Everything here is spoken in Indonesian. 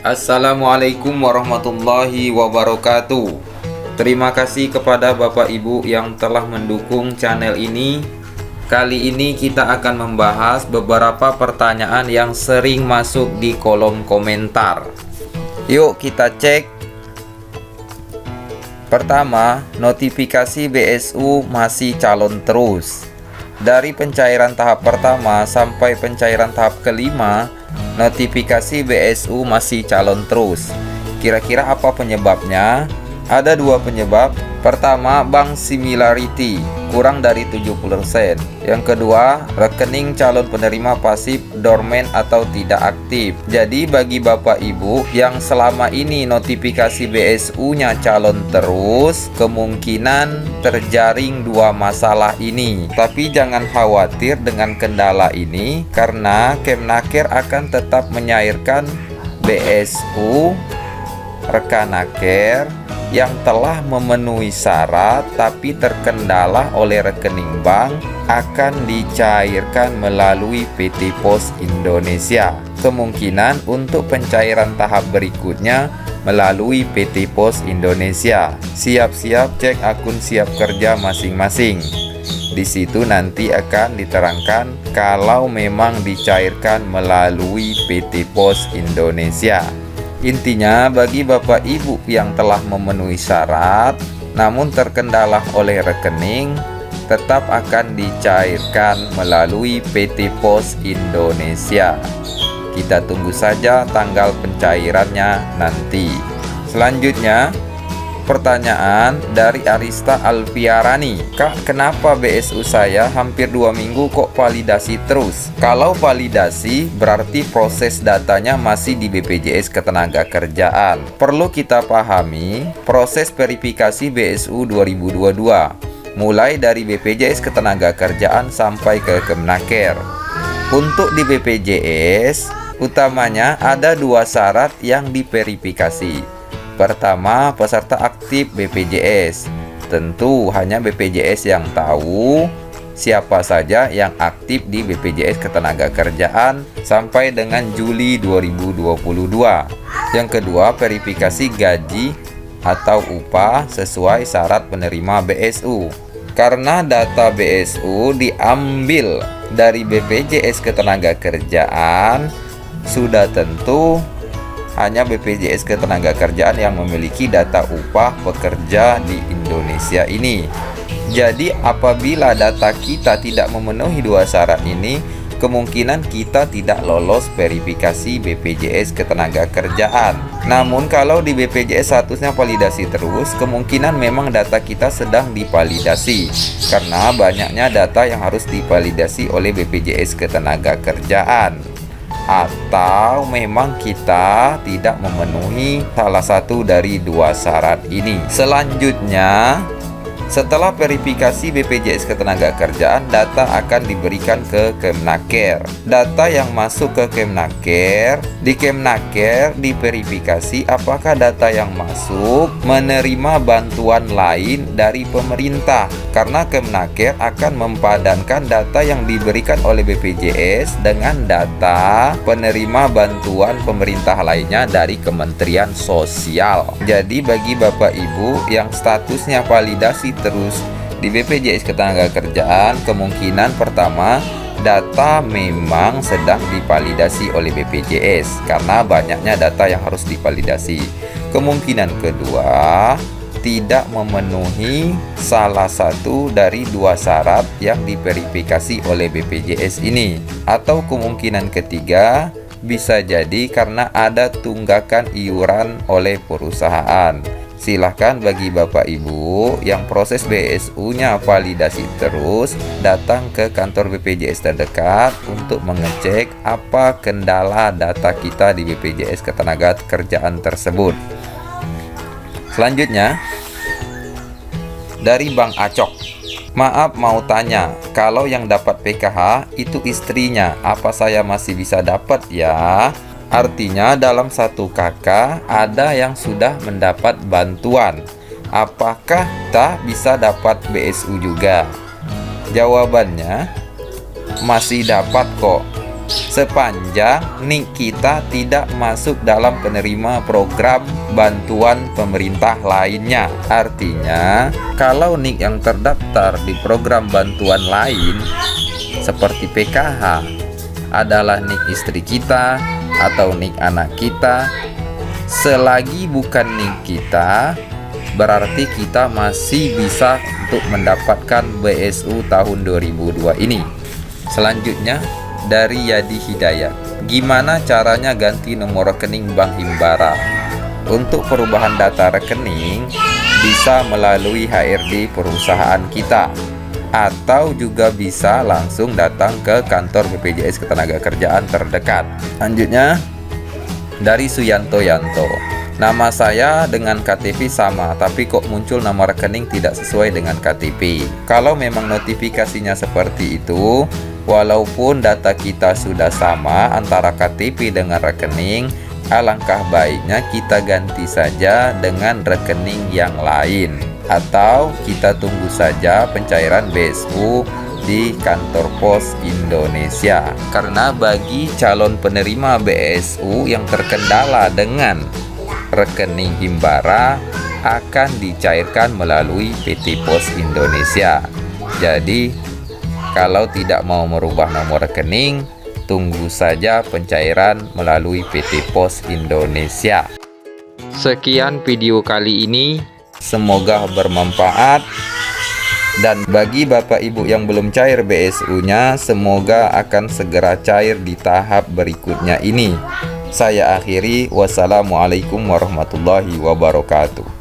Assalamualaikum warahmatullahi wabarakatuh. Terima kasih kepada Bapak Ibu yang telah mendukung channel ini. Kali ini kita akan membahas beberapa pertanyaan yang sering masuk di kolom komentar. Yuk kita cek. Pertama, notifikasi BSU masih calon terus. Dari pencairan tahap pertama sampai pencairan tahap kelima, notifikasi BSU masih calon terus. Kira-kira apa penyebabnya? Ada dua penyebab. Pertama, bank similarity kurang dari 70%. Yang kedua, rekening calon penerima pasif dormant atau tidak aktif. Jadi bagi Bapak Ibu yang selama ini notifikasi BSU-nya calon terus, kemungkinan terjaring dua masalah ini. Tapi jangan khawatir dengan kendala ini, karena Kemnaker akan tetap menyairkan BSU Rekanaker yang telah memenuhi syarat tapi terkendala oleh rekening bank akan dicairkan melalui PT Pos Indonesia. Kemungkinan untuk pencairan tahap berikutnya melalui PT Pos Indonesia. Siap-siap cek akun siap kerja masing-masing. Di situ nanti akan diterangkan kalau memang dicairkan melalui PT Pos Indonesia. Intinya, bagi Bapak Ibu yang telah memenuhi syarat namun terkendala oleh rekening, tetap akan dicairkan melalui PT Pos Indonesia. Kita tunggu saja tanggal pencairannya nanti. Selanjutnya, pertanyaan dari Arista Alfiarani. Kak, kenapa BSU saya hampir 2 minggu kok validasi terus? Kalau validasi berarti proses datanya masih di BPJS Ketenagakerjaan. Perlu kita pahami proses verifikasi BSU 2022 mulai dari BPJS Ketenagakerjaan sampai ke Kemnaker. Untuk di BPJS utamanya ada dua syarat yang diverifikasi. Pertama, peserta aktif BPJS. Tentu hanya BPJS yang tahu siapa saja yang aktif di BPJS Ketenagakerjaan sampai dengan Juli 2022. Yang kedua, verifikasi gaji atau upah sesuai syarat penerima BSU. Karena data BSU diambil dari BPJS Ketenagakerjaan, sudah tentu hanya BPJS Ketenagakerjaan yang memiliki data upah pekerja di Indonesia ini. Jadi apabila data kita tidak memenuhi dua syarat ini, kemungkinan kita tidak lolos verifikasi BPJS Ketenagakerjaan. Namun kalau di BPJS statusnya validasi terus, kemungkinan memang data kita sedang divalidasi, karena banyaknya data yang harus divalidasi oleh BPJS Ketenagakerjaan. Atau memang kita tidak memenuhi salah satu dari dua syarat ini. Selanjutnya, setelah verifikasi BPJS Ketenagakerjaan, data akan diberikan ke Kemnaker. Data yang masuk ke Kemnaker, di Kemnaker diverifikasi apakah data yang masuk menerima bantuan lain dari pemerintah. Karena Kemnaker akan mempadankan data yang diberikan oleh BPJS dengan data penerima bantuan pemerintah lainnya dari Kementerian Sosial. Jadi bagi Bapak Ibu yang statusnya validasi terus di BPJS Ketenagakerjaan, kemungkinan pertama data memang sedang divalidasi oleh BPJS karena banyaknya data yang harus divalidasi. Kemungkinan kedua, tidak memenuhi salah satu dari dua syarat yang diverifikasi oleh BPJS ini. Atau kemungkinan ketiga, bisa jadi karena ada tunggakan iuran oleh perusahaan. Silahkan bagi Bapak Ibu yang proses BSU-nya validasi terus, datang ke kantor BPJS terdekat untuk mengecek apa kendala data kita di BPJS Ketenagakerjaan tersebut. Selanjutnya, dari Bang Acok. Maaf mau tanya, kalau yang dapat PKH itu istrinya, apa saya masih bisa dapat ya? Artinya dalam satu kakak ada yang sudah mendapat bantuan. Apakah tak bisa dapat BSU juga? Jawabannya masih dapat kok. sepanjang NIK kita tidak masuk dalam penerima program bantuan pemerintah lainnya. Artinya, kalau NIK yang terdaftar di program bantuan lain seperti PKH adalah NIK istri kita atau NIK anak kita, selagi bukan NIK kita, berarti kita masih bisa untuk mendapatkan BSU tahun 2002 ini. Selanjutnya dari Yadi Hidayat, gimana caranya ganti nomor rekening Bank Himbara? Untuk perubahan data rekening bisa melalui HRD perusahaan kita, atau juga bisa langsung datang ke kantor BPJS Ketenagakerjaan terdekat. Selanjutnya dari Suyanto Yanto, nama saya dengan KTP sama, tapi kok muncul nama rekening tidak sesuai dengan KTP. Kalau memang notifikasinya seperti itu, walaupun data kita sudah sama antara KTP dengan rekening, alangkah baiknya kita ganti saja dengan rekening yang lain, atau kita tunggu saja pencairan BSU di kantor pos Indonesia. Karena bagi calon penerima BSU yang terkendala dengan rekening Himbara akan dicairkan melalui PT Pos Indonesia. Jadi kalau tidak mau merubah nomor rekening, tunggu saja pencairan melalui PT Pos Indonesia. Sekian video kali ini, semoga bermanfaat. Dan bagi Bapak Ibu yang belum cair BSU-nya, semoga akan segera cair di tahap berikutnya ini. Saya akhiri, wassalamualaikum warahmatullahi wabarakatuh.